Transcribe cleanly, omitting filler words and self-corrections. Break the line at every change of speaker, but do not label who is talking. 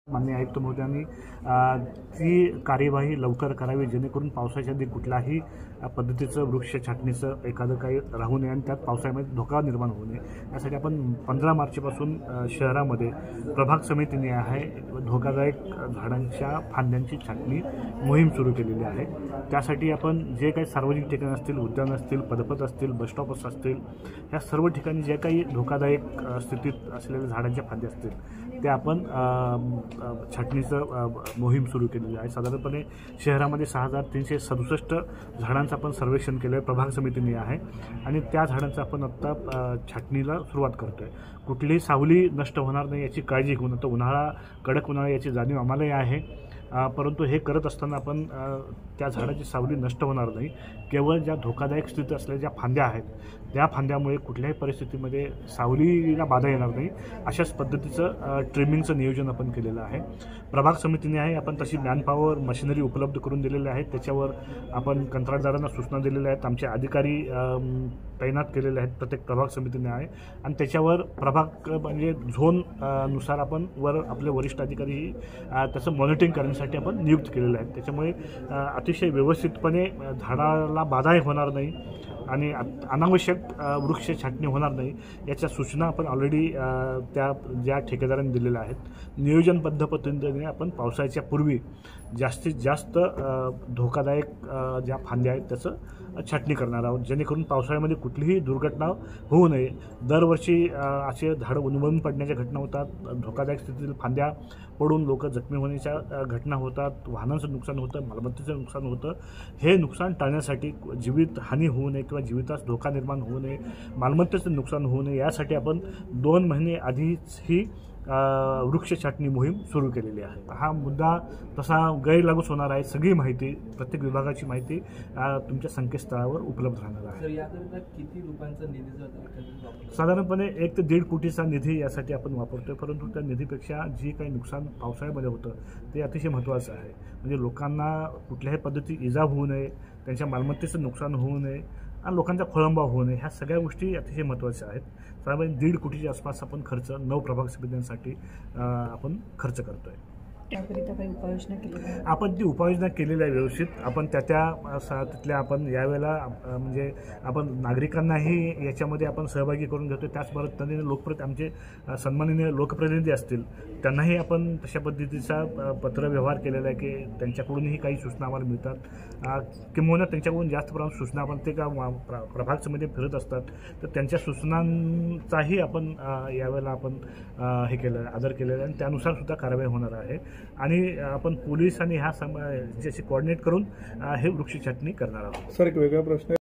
माननीय आयुक्त महोदयांनी ती कार्यवाही लवकर करावी जेणेकरून पावसाच्या आधी कुठल्याही पद्धतीचं वृक्ष छाटणीचं एखादं काही राहू नये आणि त्यात पावसाळ्यामध्ये धोका निर्माण होऊ नये यासाठी आपण 15 मार्चपासून शहरामध्ये प्रभाग समितीने आहे धोकादायक झाडांच्या फांद्यांची छाटणी मोहीम सुरू केलेली आहे। त्यासाठी आपण जे काही सार्वजनिक ठिकाणे असतील, उद्यान असतील, पदपथ असतील, बसस्टॉप्स असतील, या सर्व ठिकाणी जे काही धोकादायक स्थितीत असलेल्या झाडांच्या फांद्या असतील ते आपण छाटणीचं मोहीम सुरू केलेली आहे। साधारणपणे शहरामध्ये 6367 झाडांचं आपण सर्वेक्षण केलं आहे, प्रभाग समितीने आहे आणि त्या झाडांचं आपण आत्ता छाटणीला सुरुवात करतो आहे। कुठलीही सावली नष्ट होणार नाही याची काळजी घेऊन, आता उन्हाळा कडक उन्हाळा याची जाणीव आम्हालाही आहे, परंतु हे करत असताना आपण त्या झाडाची सावली नष्ट होणार नाही, केवळ ज्या धोकादायक स्थितीत असलेल्या ज्या फांद्या आहेत त्या फांद्यामुळे कुठल्याही परिस्थितीमध्ये सावलीला बाधा येणार नाही अशाच पद्धतीचं ट्रिमिंगचं नियोजन आपण केलेलं आहे। प्रभाग समितीने आहे आपण तशी मॅनपॉवर मशिनरी उपलब्ध करून दिलेली आहे, त्याच्यावर आपण कंत्राटदारांना सूचना दिलेल्या आहेत, आमचे अधिकारी तैनात केलेले आहेत प्रत्येक प्रभाग समितीने आहे आणि त्याच्यावर प्रभाग म्हणजे झोन नुसार आपण आपले वरिष्ठ अधिकारी त्याचं मॉनिटरिंग करण्यासाठी आपण नियुक्त केलेले आहेत। त्याच्यामुळे अतिशय व्यवस्थितपणे झाडाला बाधाही होणार नाही आणि अनावश्यक वृक्ष छाटणी होणार नाही याच्या सूचना आपण ऑलरेडी त्या ज्या ठेकेदारांनी दिलेल्या आहेत। नियोजनबद्ध पद्धतीने आपण पावसाळ्याच्या पूर्वी जास्तीत जास्त धोकादायक ज्या फांद्या आहेत त्याचं छाटणी करणार आहोत जेणेकरून पावसाळ्यामध्ये कुठलीही दुर्घटना होऊ नये। दरवर्षी असे झाडं उन्मळून पडण्याच्या घटना होतात, धोकादायक स्थितीतील फांद्या पडून लोक जखमी होण्याच्या घटना होतात, वाहनांचं नुकसान होतं, मालमत्तेचं नुकसान होतं। हे नुकसान टाळण्यासाठी जीवित हानी होऊ नये किंवा जीवितास धोका निर्माण होऊ नये, मालमत्तेचं नुकसान होऊ नये यासाठी आपण 2 महिने आधीच ही वृक्ष छाटणी मोहीम सुरू केलेली आहे। हा मुद्दा तसा गैरलागूच होणार आहे। सगळी माहिती, प्रत्येक विभागाची माहिती तुमच्या संकेतस्थळावर उपलब्ध राहणार आहे।
किती रुपयांचा निधी
साधारणपणे 1 ते 1.5 कोटीचा निधी यासाठी आपण वापरतोय, परंतु त्या निधीपेक्षा जी काही नुकसान पावसाळ्यामध्ये होतं ते अतिशय महत्त्वाचं आहे। म्हणजे लोकांना कुठल्याही पद्धती इजा होऊ नये, त्यांच्या मालमत्तेचं नुकसान होऊ नये आणि लोकांचा खोळंबा होऊ नये, ह्या सगळ्या गोष्टी अतिशय महत्त्वाच्या आहेत। साधारण 1.5 कोटीच्या आसपास आपण खर्च 9 प्रभाग समित्यांसाठी आपण खर्च करतोय। आपण ती उपाययोजना केलेल्या व्यवस्थित आपण तिथल्या आपण यावेळेला म्हणजे आपण नागरिकांनाही याच्यामध्ये आपण सहभागी करून घेतो। त्याचबरोबर आमचे सन्माननीय लोकप्रतिनिधी असतील त्यांनाही आपण तशा पद्धतीचा पत्रव्यवहार केलेला आहे की त्यांच्याकडूनही काही सूचना आम्हाला मिळतात, किंबहुना त्यांच्याकडून जास्त प्रमाणात सूचना आपण ते का प्रभाग समिती फिरत असतात तर त्यांच्या सूचनांचाही आपण यावेळेला आपण हे केलं आदर केलेला आहे आणि त्यानुसार सुद्धा कारवाई होणार आहे आणि आपण पोलीस आणि ह्या ज्याशी कोऑर्डिनेट करून हे वृक्ष छाटणी करणार आहोत।
सर, एक वेगळा प्रश्न